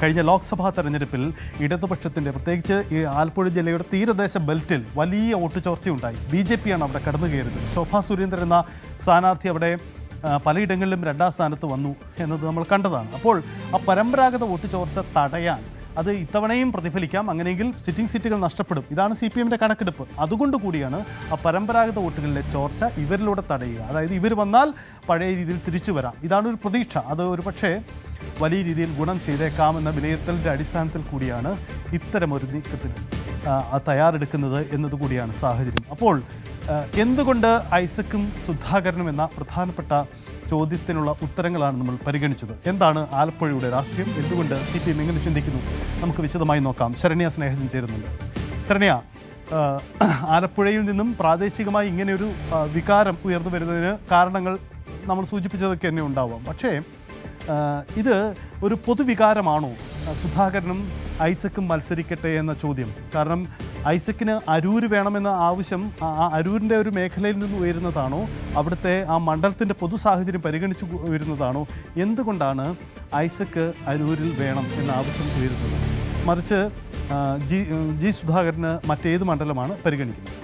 കഴിഞ്ഞ ലോക്സഭാ തെരഞ്ഞെടുപ്പിൽ ഇടതുപക്ഷത്തിൻ്റെ പ്രത്യേകിച്ച് ഈ ആലപ്പുഴ ജില്ലയുടെ തീരദേശ ബെൽറ്റിൽ വലിയ വോട്ട് ചോർച്ചയുണ്ടായി. BJP ആണ് അവിടെ കടന്നു കയറിയത്. ശോഭാ സുരേന്ദ്രൻ എന്ന സ്ഥാനാർത്ഥി അവിടെ പലയിടങ്ങളിലും 2ാം സ്ഥാനത്ത് വന്നു എന്നത് നമ്മൾ കണ്ടതാണ്. അപ്പോൾ ആ പരമ്പരാഗത വോട്ട് ചോർച്ച തടയാൻ അത് ഇത്തവണയും പ്രതിഫലിക്കാം, അങ്ങനെയെങ്കിൽ സിറ്റിംഗ് സീറ്റുകൾ നഷ്ടപ്പെടും. ഇതാണ് CPMൻ്റെ കണക്കെടുപ്പ്. അതുകൊണ്ട് കൂടിയാണ് ആ പരമ്പരാഗത വോട്ടുകളിലെ ചോർച്ച ഇവരിലൂടെ തടയുക. അതായത് ഇവർ വന്നാൽ പഴയ രീതിയിൽ തിരിച്ചു വരാം. ഇതാണ് ഒരു പ്രതീക്ഷ. അത് ഒരു പക്ഷേ വലിയ രീതിയിൽ ഗുണം ചെയ്തേക്കാമെന്ന വിലയിരുത്തലിൻ്റെ അടിസ്ഥാനത്തിൽ കൂടിയാണ് ഇത്തരമൊരു നീക്കത്തിന് തയ്യാറെടുക്കുന്നത് എന്നതുകൂടിയാണ് സാഹചര്യം. അപ്പോൾ എന്തുകൊണ്ട് ഐസക്കും സുധാകരനും എന്ന പ്രധാനപ്പെട്ട ചോദ്യത്തിനുള്ള ഉത്തരങ്ങളാണ് നമ്മൾ പരിഗണിച്ചത്. എന്താണ് ആലപ്പുഴയുടെ രാഷ്ട്രീയം, എന്തുകൊണ്ട് CPM എങ്ങനെ ചിന്തിക്കുന്നു, നമുക്ക് വിശദമായി നോക്കാം. ശരണ്യ സ്നേഹജൻ ചേരുന്നുണ്ട്. ശരണ്യ, ആലപ്പുഴയിൽ നിന്നും പ്രാദേശികമായി ഇങ്ങനെയൊരു വികാരം ഉയർന്നു വരുന്നതിന് കാരണങ്ങൾ നമ്മൾ സൂചിപ്പിച്ചതൊക്കെ തന്നെ ഉണ്ടാവാം. പക്ഷേ ഇത് ഒരു പൊതുവികാരമാണോ സുധാകരനും ഐസക്കും മത്സരിക്കട്ടെ എന്ന ചോദ്യം? കാരണം ഐസക്കിന് അരൂര് വേണമെന്ന ആവശ്യം ആ അരൂരിൻ്റെ ഒരു മേഖലയിൽ നിന്ന് ഉയരുന്നതാണോ, അവിടുത്തെ ആ മണ്ഡലത്തിൻ്റെ പൊതു സാഹചര്യം പരിഗണിച്ച് ഉയരുന്നതാണോ? എന്തുകൊണ്ടാണ് ഐസക്ക് അരൂരിൽ വേണം എന്ന ആവശ്യം ഉയരുന്നത്? മറിച്ച് ജി സുധാകരന് മറ്റേത് മണ്ഡലമാണ് പരിഗണിക്കുന്നത്?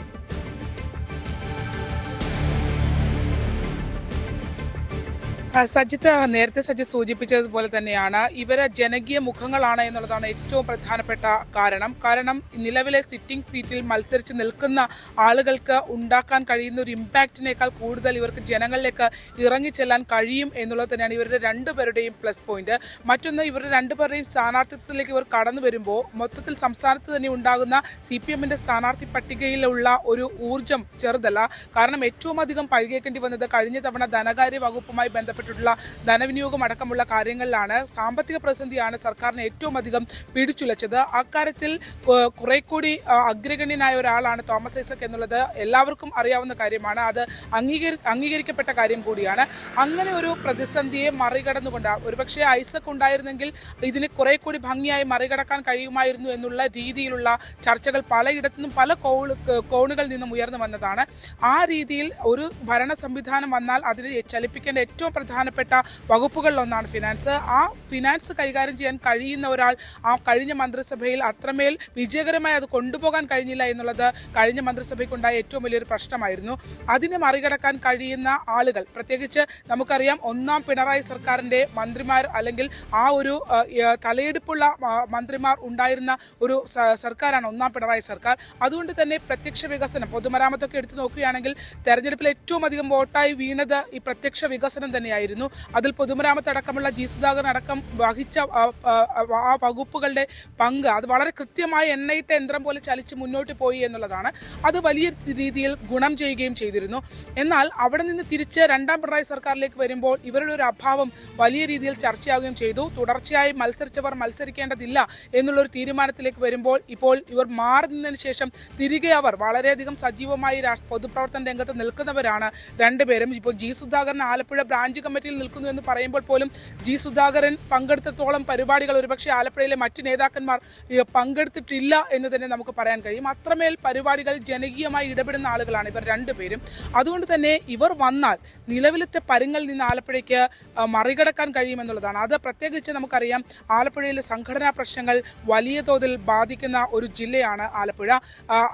സജിത്ത്, നേരത്തെ സജിത്ത് സൂചിപ്പിച്ചതുപോലെ തന്നെയാണ് ഇവരെ ജനകീയ മുഖങ്ങളാണ് എന്നുള്ളതാണ് ഏറ്റവും പ്രധാനപ്പെട്ട കാരണം നിലവിലെ സിറ്റിംഗ് സീറ്റിൽ മത്സരിച്ച് നിൽക്കുന്ന ആളുകൾക്ക് ഉണ്ടാക്കാൻ കഴിയുന്ന ഒരു ഇമ്പാക്റ്റിനേക്കാൾ കൂടുതൽ ഇവർക്ക് ജനങ്ങളിലേക്ക് ഇറങ്ങിച്ചെല്ലാൻ കഴിയും എന്നുള്ളത് തന്നെയാണ് ഇവരുടെ രണ്ടുപേരുടെയും പ്ലസ് പോയിന്റ്. മറ്റൊന്ന്, ഇവരുടെ രണ്ടുപേരുടെയും സ്ഥാനാർത്ഥിത്വത്തിലേക്ക് ഇവർ കടന്നു വരുമ്പോൾ മൊത്തത്തിൽ സംസ്ഥാനത്ത് തന്നെ ഉണ്ടാകുന്ന CPMൻ്റെ സ്ഥാനാർത്ഥി പട്ടികയിലുള്ള ഒരു ഊർജ്ജം ചെറുതല്ല. കാരണം ഏറ്റവും അധികം പഴികേക്കേണ്ടി വന്നത് കഴിഞ്ഞ തവണ ധനകാര്യ വകുപ്പുമായി ബന്ധപ്പെട്ടുള്ള ധനവിനിയോഗം അടക്കമുള്ള കാര്യങ്ങളിലാണ്. സാമ്പത്തിക പ്രതിസന്ധിയാണ് സർക്കാരിനെ ഏറ്റവും അധികം പിടിച്ചുലച്ചത്. അക്കാര്യത്തിൽ കുറെ കൂടി അഗ്രഗണ്യനായ ഒരാളാണ് തോമസ് ഐസക് എന്നുള്ളത് എല്ലാവർക്കും അറിയാവുന്ന കാര്യമാണ്. അത് അംഗീകരിക്കപ്പെട്ട കാര്യം കൂടിയാണ്. അങ്ങനെ ഒരു പ്രതിസന്ധിയെ മറികടന്നുകൊണ്ട് ഒരുപക്ഷെ ഐസക് ഉണ്ടായിരുന്നെങ്കിൽ ഇതിനെ കുറെ കൂടി ഭംഗിയായി മറികടക്കാൻ കഴിയുമായിരുന്നു എന്നുള്ള രീതിയിലുള്ള ചർച്ചകൾ പലയിടത്തുനിന്നും പല കോണുകളിൽ നിന്നും ഉയർന്നു വന്നതാണ്. ആ രീതിയിൽ ഒരു ഭരണ സംവിധാനം വന്നാൽ അതിനെ ചലിപ്പിക്കേണ്ട ഏറ്റവും പ്രധാനപ്പെട്ട വകുപ്പുകളിലൊന്നാണ് ഫിനാൻസ്. ആ ഫിനാൻസ് കൈകാര്യം ചെയ്യാൻ കഴിയുന്ന ഒരാൾ ആ കഴിഞ്ഞ മന്ത്രിസഭയിൽ അത്രമേൽ വിജയകരമായി അത് കൊണ്ടുപോകാൻ കഴിഞ്ഞില്ല എന്നുള്ളത് കഴിഞ്ഞ മന്ത്രിസഭയ്ക്കുണ്ടായ ഏറ്റവും വലിയൊരു പ്രശ്നമായിരുന്നു. അതിനെ മറികടക്കാൻ കഴിയുന്ന ആളുകൾ, പ്രത്യേകിച്ച് നമുക്കറിയാം 1ാം പിണറായി സർക്കാരിൻ്റെ മന്ത്രിമാർ അല്ലെങ്കിൽ ആ ഒരു തലയെടുപ്പുള്ള മന്ത്രിമാർ ഉണ്ടായിരുന്ന ഒരു സർക്കാരാണ് 1ാം പിണറായി സർക്കാർ. അതുകൊണ്ട് തന്നെ പ്രത്യക്ഷ വികസനം, പൊതുമരാമത്തൊക്കെ എടുത്തു നോക്കുകയാണെങ്കിൽ തെരഞ്ഞെടുപ്പിൽ ഏറ്റവും അധികം വോട്ടായി വീണത് ഈ പ്രത്യക്ഷ വികസനം തന്നെയായിരുന്നു. അതിൽ പൊതുമരാമത്ത് അടക്കമുള്ള ജി സുധാകരൻ അടക്കം വഹിച്ച ആ വകുപ്പുകളുടെ പങ്ക് അത് വളരെ കൃത്യമായി എണ്ണയിട്ട യന്ത്രം പോലെ ചലിച്ച് മുന്നോട്ട് പോയി എന്നുള്ളതാണ്. അത് വലിയ രീതിയിൽ ഗുണം ചെയ്യുകയും ചെയ്തിരുന്നു. എന്നാൽ അവിടെ നിന്ന് തിരിച്ച് 2ാം പിണറായി സർക്കാരിലേക്ക് വരുമ്പോൾ ഇവരുടെ ഒരു അഭാവം വലിയ രീതിയിൽ ചർച്ചയാവുകയും ചെയ്തു. തുടർച്ചയായി മത്സരിച്ചവർ മത്സരിക്കേണ്ടതില്ല എന്നുള്ളൊരു തീരുമാനത്തിലേക്ക് വരുമ്പോൾ ഇപ്പോൾ ഇവർ മാറി നിന്നതിന് ശേഷം തിരികെ അവർ വളരെയധികം സജീവമായി പൊതുപ്രവർത്തന രംഗത്ത് നിൽക്കുന്നവരാണ് രണ്ടുപേരും. ഇപ്പോൾ ജി സുധാകരൻ ആലപ്പുഴ ബ്രാഞ്ച് കമ്മിറ്റിയിൽ നിൽക്കുന്നു എന്ന് പറയുമ്പോൾ പോലും ജി സുധാകരൻ പങ്കെടുത്തത്തോളം പരിപാടികൾ ഒരുപക്ഷെ ആലപ്പുഴയിലെ മറ്റ് നേതാക്കന്മാർ പങ്കെടുത്തിട്ടില്ല എന്ന് തന്നെ നമുക്ക് പറയാൻ കഴിയും. അത്രമേൽ പരിപാടികൾ ജനകീയമായി ഇടപെടുന്ന ആളുകളാണ് ഇവർ രണ്ടുപേരും. അതുകൊണ്ട് തന്നെ ഇവർ വന്നാൽ നിലവിലത്തെ പരുങ്ങളിൽ നിന്ന് ആലപ്പുഴയ്ക്ക് മറികടക്കാൻ കഴിയുമെന്നുള്ളതാണ്. അത് പ്രത്യേകിച്ച് നമുക്കറിയാം ആലപ്പുഴയിലെ സംഘടനാ പ്രശ്നങ്ങൾ വലിയ തോതിൽ ബാധിക്കുന്ന ഒരു ജില്ലയാണ് ആലപ്പുഴ.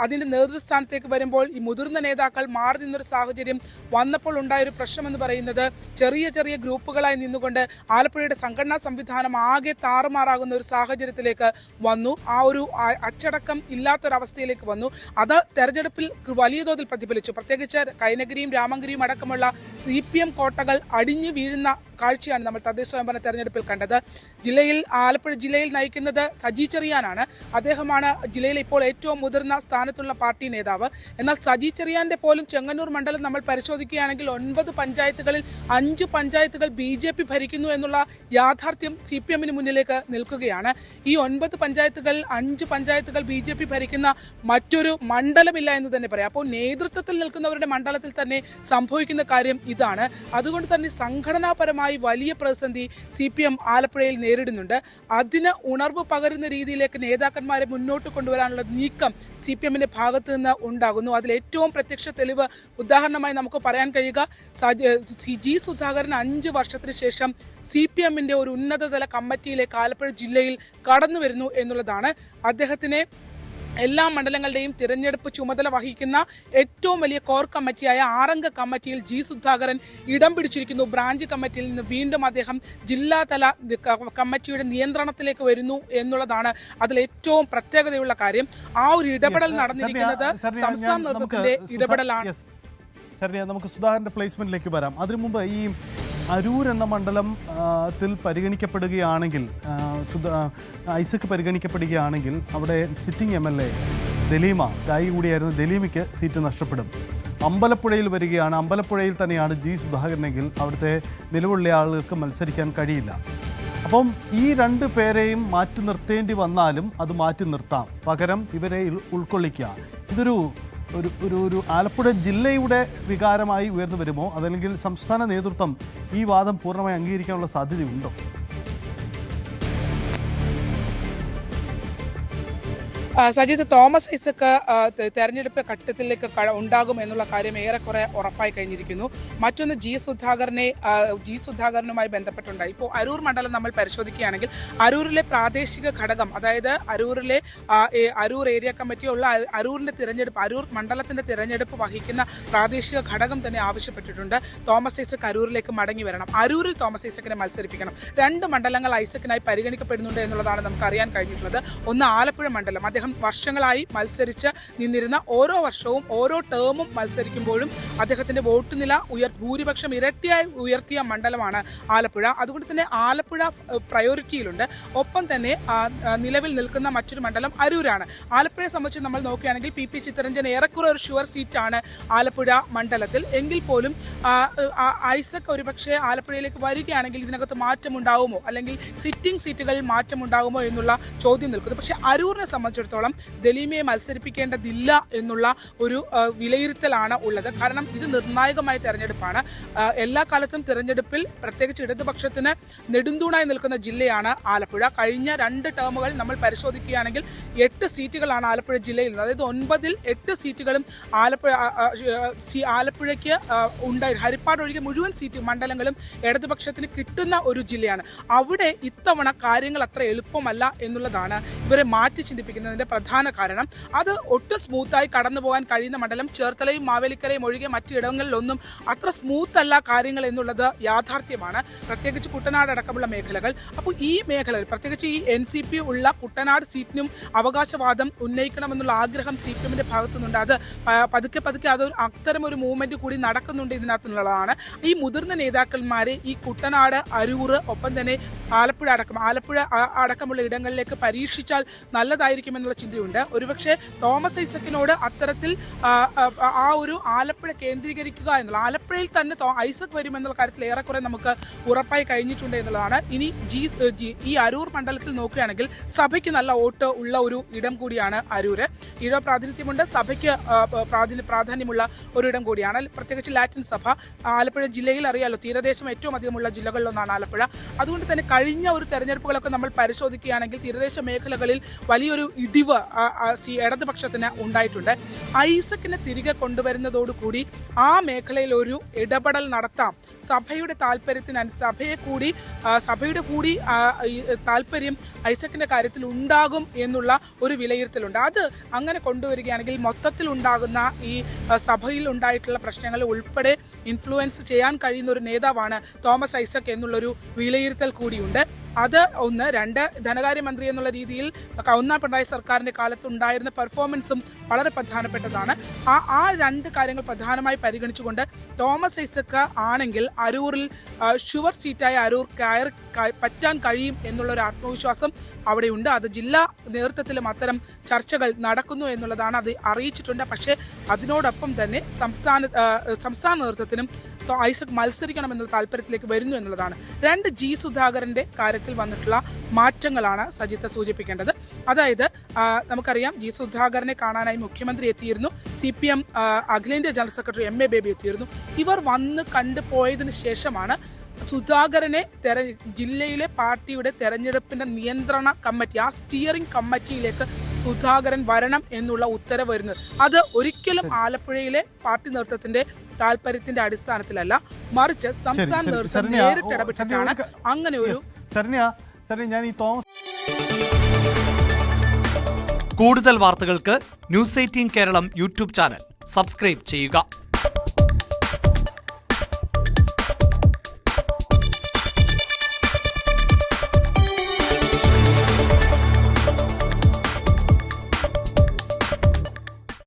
അതിൻ്റെ നേതൃസ്ഥാനത്തേക്ക് വരുമ്പോൾ ഈ മുതിർന്ന നേതാക്കൾ മാറി നിന്നൊരു സാഹചര്യം വന്നപ്പോൾ ഉണ്ടായൊരു പ്രശ്നമെന്ന് പറയുന്നത് ചെറിയ ചെറിയ ഗ്രൂപ്പുകളായി നിന്നുകൊണ്ട് ആലപ്പുഴയുടെ സംഘടനാ സംവിധാനം ആകെ താറുമാറാകുന്ന ഒരു സാഹചര്യത്തിലേക്ക് വന്നു. ആ ഒരു അച്ചടക്കം ഇല്ലാത്തൊരവസ്ഥയിലേക്ക് വന്നു. അത് തെരഞ്ഞെടുപ്പിൽ വലിയ തോതിൽ പ്രതിഫലിച്ചു. പ്രത്യേകിച്ച് കൈനഗിരിയും രാമങ്കരിയും അടക്കമുള്ള CPM കോട്ടകൾ അടിഞ്ഞു വീഴുന്ന കാഴ്ചയാണ് നമ്മൾ തദ്ദേശ സ്വയംഭരണ തെരഞ്ഞെടുപ്പിൽ കണ്ടത്. ആലപ്പുഴ ജില്ലയിൽ നയിക്കുന്നത് സജി ചെറിയാനാണ്. അദ്ദേഹമാണ് ജില്ലയിൽ ഇപ്പോൾ ഏറ്റവും മുതിർന്ന സ്ഥാനത്തുള്ള പാർട്ടി നേതാവ്. എന്നാൽ സജി ചെറിയാന്റെ പോലും ചെങ്ങന്നൂർ മണ്ഡലം നമ്മൾ പരിശോധിക്കുകയാണെങ്കിൽ 9 പഞ്ചായത്തുകളിൽ 5 പഞ്ചായത്തുകൾ BJP ഭരിക്കുന്നു എന്നുള്ള യാഥാർത്ഥ്യം CPMന് മുന്നിലേക്ക് നിൽക്കുകയാണ്. ഈ 9 പഞ്ചായത്തുകൾ 5 പഞ്ചായത്തുകൾ BJP ഭരിക്കുന്ന മറ്റൊരു മണ്ഡലമില്ല എന്ന് തന്നെ പറയാം. അപ്പോൾ നേതൃത്വത്തിൽ നിൽക്കുന്നവരുടെ മണ്ഡലത്തിൽ തന്നെ സംഭവിക്കുന്ന കാര്യം ഇതാണ്. അതുകൊണ്ട് തന്നെ സംഘടനാപരമായ സാമ്പത്തികമായി വലിയ പ്രതിസന്ധി CPM ആലപ്പുഴയിൽ നേരിടുന്നുണ്ട്. അതിന് ഉണർവ് പകരുന്ന രീതിയിലേക്ക് നേതാക്കന്മാരെ മുന്നോട്ട് കൊണ്ടുവരാനുള്ള നീക്കം CPMന്റെ ഭാഗത്തു നിന്ന് ഉണ്ടാകുന്നു. അതിൽ ഏറ്റവും പ്രത്യക്ഷ തെളിവ് ഉദാഹരണമായി നമുക്ക് പറയാൻ കഴിയുക G. സുധാകരൻ 5 വർഷത്തിന് ശേഷം CPMന്റെ ഒരു ഉന്നതതല കമ്മിറ്റിയിലേക്ക് ആലപ്പുഴ ജില്ലയിൽ കടന്നു വരുന്നു എന്നുള്ളതാണ്. അദ്ദേഹത്തിനെ എല്ലാ മണ്ഡലങ്ങളുടെയും തിരഞ്ഞെടുപ്പ് ചുമതല വഹിക്കുന്ന ഏറ്റവും വലിയ കോർ കമ്മിറ്റിയായ 6 അംഗ കമ്മിറ്റിയിൽ G. സുധാകരൻ ഇടം പിടിച്ചിരിക്കുന്നു. ബ്രാഞ്ച് കമ്മിറ്റിയിൽ നിന്ന് വീണ്ടും അദ്ദേഹം ജില്ലാതല കമ്മിറ്റിയുടെ നിയന്ത്രണത്തിലേക്ക് വരുന്നു എന്നുള്ളതാണ് അതിൽ ഏറ്റവും പ്രത്യേകതയുള്ള കാര്യം. ആ ഒരു ഇടപെടൽ നടന്നിരിക്കുന്നത് സംസ്ഥാന നേതൃത്വത്തിന്റെ ഇടപെടലാണ്. നമുക്ക് സുധാകരന്റെ പ്ലേസ്മെന്റിലേക്ക് വരാം. അതിനു മുമ്പ് ഈ അരൂർ എന്ന മണ്ഡലത്തിൽ പരിഗണിക്കപ്പെടുകയാണെങ്കിൽ, ഐസക് പരിഗണിക്കപ്പെടുകയാണെങ്കിൽ അവിടെ സിറ്റിംഗ് MLA ദലീമ, ഗായി കൂടിയായിരുന്ന ദലീമയ്ക്ക് സീറ്റ് നഷ്ടപ്പെടും. അമ്പലപ്പുഴയിൽ വരികയാണ്. അമ്പലപ്പുഴയിൽ തന്നെയാണ് G. സുധാകരനെങ്കിൽ അവിടുത്തെ നിലവിലുള്ള ആളുകൾക്ക് മത്സരിക്കാൻ കഴിയില്ല. അപ്പം ഈ 2 പേരെയും മാറ്റി നിർത്തേണ്ടി വന്നാലും അത് മാറ്റി നിർത്താം, പകരം ഇവരെ ഉൾക്കൊള്ളിക്കുക. ഇതൊരു ഒരു ആലപ്പുഴ ജില്ലയുടെ വികാരമായി ഉയർന്നു വരുമോ, അതല്ലെങ്കിൽ സംസ്ഥാന നേതൃത്വം ഈ വാദം പൂർണ്ണമായി അംഗീകരിക്കാനുള്ള സാധ്യതയുണ്ടോ? സജിത്ത്, തോമസ് ഐസക് തെരഞ്ഞെടുപ്പ് ഘട്ടത്തിലേക്ക് ഉണ്ടാകും എന്നുള്ള കാര്യം ഏറെക്കുറെ ഉറപ്പായി കഴിഞ്ഞിരിക്കുന്നു. മറ്റൊന്ന് G. സുധാകരനുമായി ബന്ധപ്പെട്ടുണ്ടായി. ഇപ്പോൾ അരൂർ മണ്ഡലം നമ്മൾ പരിശോധിക്കുകയാണെങ്കിൽ അരൂരിലെ പ്രാദേശിക ഘടകം, അതായത് അരൂരിലെ അരൂർ ഏരിയ കമ്മിറ്റിയുള്ള അരൂരിൻ്റെ തിരഞ്ഞെടുപ്പ്, അരൂർ മണ്ഡലത്തിൻ്റെ തിരഞ്ഞെടുപ്പ് വഹിക്കുന്ന പ്രാദേശിക ഘടകം തന്നെ ആവശ്യപ്പെട്ടിട്ടുണ്ട് തോമസ് ഐസക് അരൂരിലേക്ക് മടങ്ങി വരണം, അരൂരിൽ തോമസ് ഐസക്കിനെ മത്സരിപ്പിക്കണം. 2 മണ്ഡലങ്ങൾ ഐസക്കിനായി പരിഗണിക്കപ്പെടുന്നുണ്ട് എന്നുള്ളതാണ് നമുക്ക് അറിയാൻ കഴിഞ്ഞിട്ടുള്ളത്. ഒന്ന് ആലപ്പുഴ മണ്ഡലം, അദ്ദേഹം വർഷങ്ങളായി മത്സരിച്ച് നിന്നിരുന്ന, ഓരോ വർഷവും ഓരോ ടേമും മത്സരിക്കുമ്പോഴും അദ്ദേഹത്തിന്റെ വോട്ട് നില ഭൂരിപക്ഷം ഇരട്ടിയായി ഉയർത്തിയ മണ്ഡലമാണ് ആലപ്പുഴ. അതുകൊണ്ട് തന്നെ ആലപ്പുഴ പ്രയോറിറ്റിയിലുണ്ട്. ഒപ്പം തന്നെ നിലവിൽ നിൽക്കുന്ന മറ്റൊരു മണ്ഡലം അരൂരാണ്. ആലപ്പുഴയെ സംബന്ധിച്ച് നമ്മൾ നോക്കുകയാണെങ്കിൽ PP ചിത്തരഞ്ജൻ ഏറെക്കുറെ ഒരു ഷുവർ സീറ്റാണ് ആലപ്പുഴ മണ്ഡലത്തിൽ. എങ്കിൽ പോലും ഐസക് ഒരുപക്ഷെ ആലപ്പുഴയിലേക്ക് വരികയാണെങ്കിൽ ഇതിനകത്ത് മാറ്റമുണ്ടാകുമോ, അല്ലെങ്കിൽ സിറ്റിംഗ് സീറ്റുകളിൽ മാറ്റമുണ്ടാകുമോ എന്നുള്ള ചോദ്യം നിൽക്കുന്നു. പക്ഷേ അരൂരിനെ സംബന്ധിച്ചിടത്തോളം ദലീമയെ മത്സരിപ്പിക്കേണ്ടതില്ല എന്നുള്ള ഒരു വിലയിരുത്തലാണ് ഉള്ളത്. കാരണം ഇത് നിർണായകമായ തെരഞ്ഞെടുപ്പാണ്. എല്ലാ കാലത്തും തിരഞ്ഞെടുപ്പിൽ പ്രത്യേകിച്ച് ഇടതുപക്ഷത്തിന് നെടുന്തൂണായി നിൽക്കുന്ന ജില്ലയാണ് ആലപ്പുഴ. കഴിഞ്ഞ 2 ടേമുകൾ നമ്മൾ പരിശോധിക്കുകയാണെങ്കിൽ 8 സീറ്റുകളാണ് ആലപ്പുഴ ജില്ലയിൽ നിന്ന്. അതായത് 9-ൽ 8 സീറ്റുകളും ആലപ്പുഴയ്ക്ക് ഉണ്ടായി. ഹരിപ്പാട് ഒഴികെ മുഴുവൻ മണ്ഡലങ്ങളും ഇടതുപക്ഷത്തിന് കിട്ടുന്ന ഒരു ജില്ലയാണ്. അവിടെ ഇത്തവണ കാര്യങ്ങൾ അത്ര എളുപ്പമല്ല എന്നുള്ളതാണ് ഇവരെ മാറ്റി ചിന്തിപ്പിക്കുന്നതിന്റെ പ്രധാന കാരണം. അത് ഒട്ടും സ്മൂത്തായി കടന്നു പോകാൻ കഴിയുന്ന മണ്ഡലം ചേർത്തലയും മാവേലിക്കരയും ഒഴികെ മറ്റിടങ്ങളിലൊന്നും അത്ര സ്മൂത്ത് അല്ല കാര്യങ്ങൾ എന്നുള്ളത് യാഥാർത്ഥ്യമാണ്, പ്രത്യേകിച്ച് കുട്ടനാട് അടക്കമുള്ള മേഖലകൾ. അപ്പോൾ ഈ മേഖലകൾ, പ്രത്യേകിച്ച് ഈ NCP ഉള്ള കുട്ടനാട് സീറ്റിനും അവകാശവാദം ഉന്നയിക്കണമെന്നുള്ള ആഗ്രഹം CPMന്റെ ഭാഗത്തുനിന്നുണ്ട്. അത് പതുക്കെ അത്തരം ഒരു മൂവ്മെന്റ് കൂടി നടക്കുന്നുണ്ട് ഇതിനകത്തുള്ളതാണ്. ഈ മുതിർന്ന നേതാക്കന്മാരെ ഈ കുട്ടനാട്, അരൂർ, ഒപ്പം തന്നെ ആലപ്പുഴ അടക്കമുള്ള ഇടങ്ങളിലേക്ക് പരീക്ഷിച്ചാൽ നല്ലതായിരിക്കുമെന്നുള്ള ചിന്തയുണ്ട്. ഒരുപക്ഷെ തോമസ് ഐസക്കിനോട് അത്തരത്തിൽ ആ ഒരു ആലപ്പുഴ കേന്ദ്രീകരിക്കുക എന്നുള്ള, ആലപ്പുഴയിൽ തന്നെ ഐസക് വരുമെന്നുള്ള കാര്യത്തിൽ ഏറെക്കുറെ നമുക്ക് ഉറപ്പായി കഴിഞ്ഞിട്ടുണ്ട് എന്നുള്ളതാണ്. ഇനി ഈ അരൂർ മണ്ഡലത്തിൽ നോക്കുകയാണെങ്കിൽ സഭയ്ക്ക് നല്ല വോട്ട് ഉള്ള ഒരു ഇടം കൂടിയാണ് അരൂര്. ഈഴ പ്രാതിനിധ്യമുണ്ട്, സഭയ്ക്ക് പ്രാധാന്യമുള്ള ഒരിടം കൂടിയാണ്. പ്രത്യേകിച്ച് ലാറ്റിൻ സഭ ആലപ്പുഴ ജില്ലയിൽ അറിയാലോ, തീരദേശം ഏറ്റവും അധികമുള്ള ജില്ലകളിലൊന്നാണ് ആലപ്പുഴ. അതുകൊണ്ട് തന്നെ കഴിഞ്ഞ ഒരു തെരഞ്ഞെടുപ്പുകളൊക്കെ നമ്മൾ പരിശോധിക്കുകയാണെങ്കിൽ തീരദേശ മേഖലകളിൽ വലിയൊരു ഇടിവ് ഇടതുപക്ഷത്തിന് ഉണ്ടായിട്ടുണ്ട്. ഐസക്കിനെ തിരികെ കൊണ്ടുവരുന്നതോടുകൂടി ആ മേഖലയിൽ ഒരു ഇടപെടൽ നടത്താം. സഭയുടെ സഭയുടെ കൂടി താല്പര്യം ഐസക്കിന്റെ കാര്യത്തിൽ ഉണ്ടാകും എന്നുള്ള ഒരു വിലയിരുത്തലുണ്ട്. അത് അങ്ങനെ കൊണ്ടുവരികയാണെങ്കിൽ മൊത്തത്തിൽ ഉണ്ടാകുന്ന ഈ സഭയിൽ ഉണ്ടായിട്ടുള്ള പ്രശ്നങ്ങൾ ഉൾപ്പെടെ ഇൻഫ്ലുവൻസ് ചെയ്യാൻ കഴിയുന്ന ഒരു നേതാവാണ് തോമസ് ഐസക് എന്നുള്ളൊരു വിലയിരുത്തൽ കൂടിയുണ്ട്. അത് ഒന്ന്. 2, ധനകാര്യമന്ത്രി എന്നുള്ള രീതിയിൽ 1ാം പിണറായി സർക്കാരിൻ്റെ കാലത്തുണ്ടായിരുന്ന പെർഫോമൻസും വളരെ പ്രധാനപ്പെട്ടതാണ്. ആ 2 കാര്യങ്ങൾ പ്രധാനമായി പരിഗണിച്ചുകൊണ്ട് തോമസ് ഐസക് ആണെങ്കിൽ അരൂരിൽ ഷുവർ സീറ്റായ അരൂർ പറ്റാൻ കഴിയും എന്നുള്ളൊരു ആത്മവിശ്വാസം അവിടെയുണ്ട്. അത് ജില്ലാ നേതൃത്വത്തിലും അത്തരം ചർച്ചകൾ നടക്കുന്നു എന്നുള്ളതാണ് അത് അറിയിച്ചിട്ടുണ്ട്. പക്ഷേ അതിനോടൊപ്പം തന്നെ സംസ്ഥാന നേതൃത്വത്തിനും ഐസക് മത്സരിക്കണമെന്നുള്ള താല്പര്യത്തിലേക്ക് വരുന്നു എന്നുള്ളതാണ്. 2 G. സുധാകരൻ്റെ കാര്യത്തിൽ വന്നിട്ടുള്ള മാറ്റങ്ങളാണ് സജിത്ത് സൂചിപ്പിക്കേണ്ടത്. അതായത് നമുക്കറിയാം, G. സുധാകരനെ കാണാനായി മുഖ്യമന്ത്രി എത്തിയിരുന്നു, CPM അഖിലേന്ത്യാ ജനറൽ സെക്രട്ടറി MA ബേബി എത്തിയിരുന്നു. ഇവർ വന്ന് കണ്ടുപോയതിനു ശേഷമാണ് സുധാകരനെ ജില്ലയിലെ പാർട്ടിയുടെ തെരഞ്ഞെടുപ്പിന്റെ നിയന്ത്രണ കമ്മിറ്റി, ആ സ്റ്റിയറിംഗ് കമ്മിറ്റിയിലേക്ക് സുധാകരൻ വരണം എന്നുള്ള ഉത്തരവ് വരുന്നത്, അത് ഒരിക്കലും ആലപ്പുഴയിലെ പാർട്ടി നേതൃത്വത്തിന്റെ താല്പര്യത്തിന്റെ അടിസ്ഥാനത്തിലല്ല, മറിച്ച് സംസ്ഥാന നേതൃത്വം നേരിട്ട് ഇടപെട്ടിട്ടാണ് അങ്ങനെ ഒരു. ഞാൻ ഈ തോമസ്. കൂടുതൽ വാർത്തകൾക്ക് news 18 Keralam YouTube channel subscribe ചെയ്യുക.